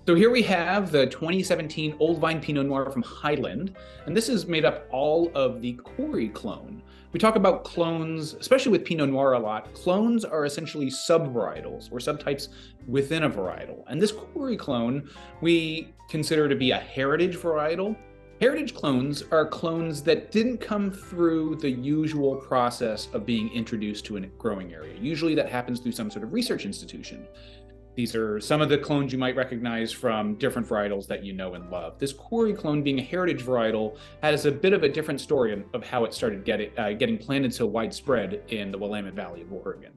So here we have the 2017 Old Vine Pinot Noir from Hyland, and this is made up all of the Coury clone. We talk about clones, especially with Pinot Noir a lot. Clones are essentially sub-varietals or subtypes within a varietal. And this Coury clone we consider to be a heritage varietal. Heritage clones are clones that didn't come through the usual process of being introduced to a growing area. Usually that happens through some sort of research institution. These are some of the clones you might recognize from different varietals that you know and love. This Coury clone, being a heritage varietal, has a bit of a different story of how it started getting planted so widespread in the Willamette Valley of Oregon.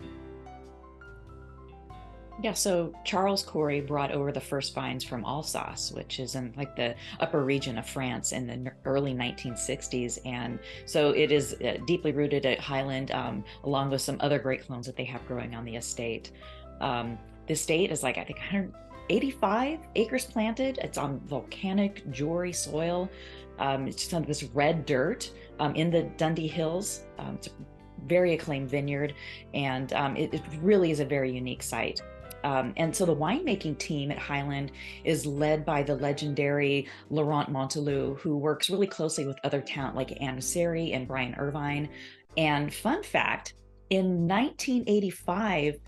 Yeah, so Charles Coury brought over the first vines from Alsace, which is in like the upper region of France in the early 1960s. And so it is deeply rooted at Hyland, along with some other great clones that they have growing on the estate. The estate is like, I think, 185 acres planted. It's on volcanic, jewelry soil. It's just on this red dirt in the Dundee Hills. It's a very acclaimed vineyard, and it really is a very unique site. And so the winemaking team at Hyland is led by the legendary Laurent Montelou, who works really closely with other talent like Anna Seri and Brian Irvine. And fun fact, in 1985,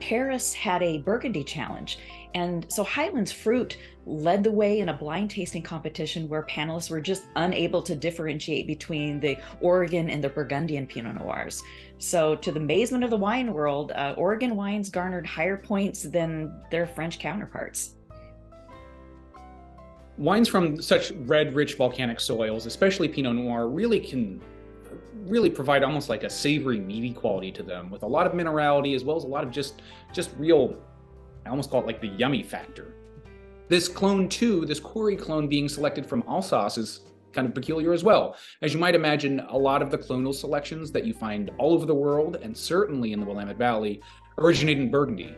Paris had a Burgundy challenge. And so Hyland's fruit led the way in a blind tasting competition where panelists were just unable to differentiate between the Oregon and the Burgundian Pinot Noirs. So to the amazement of the wine world, Oregon wines garnered higher points than their French counterparts. Wines from such red, rich volcanic soils, especially Pinot Noir, really can provide almost like a savory, meaty quality to them, with a lot of minerality as well as a lot of just real, I almost call it like the yummy factor. This clone too, this Coury clone being selected from Alsace, is kind of peculiar as well. As you might imagine, a lot of the clonal selections that you find all over the world, and certainly in the Willamette Valley, originate in Burgundy.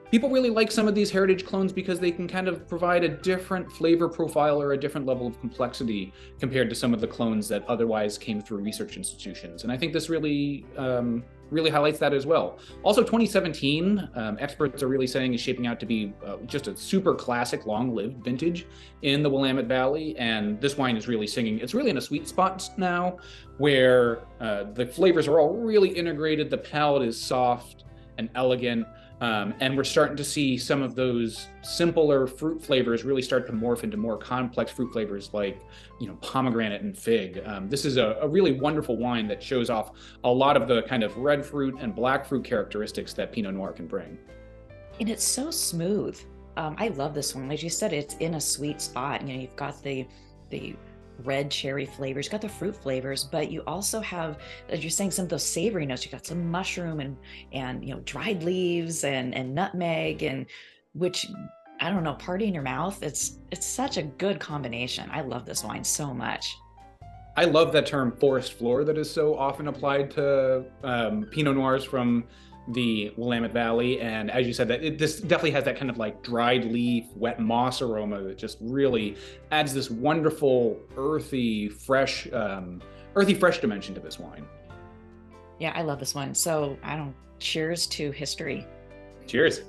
People really like some of these heritage clones because they can kind of provide a different flavor profile or a different level of complexity compared to some of the clones that otherwise came through research institutions. And I think this really highlights that as well. Also, 2017, experts are really saying is shaping out to be just a super classic, long-lived vintage in the Willamette Valley. And this wine is really singing. It's really in a sweet spot now where the flavors are all really integrated. The palate is soft and elegant. And we're starting to see some of those simpler fruit flavors really start to morph into more complex fruit flavors like, pomegranate and fig. This is a really wonderful wine that shows off a lot of the kind of red fruit and black fruit characteristics that Pinot Noir can bring. And it's so smooth. I love this one. Like you said, it's in a sweet spot. You've got the red cherry flavors, you got the fruit flavors, but you also have, as you're saying, some of those savory notes. You got some mushroom and dried leaves and nutmeg, and which, I don't know, party in your mouth. It's such a good combination. I love this wine so much. I love that term forest floor that is so often applied to Pinot Noirs from the Willamette Valley. And as you said, this definitely has that kind of like dried leaf, wet moss aroma that just really adds this wonderful earthy, fresh dimension to this wine. Yeah, I love this one. So cheers to history. Cheers.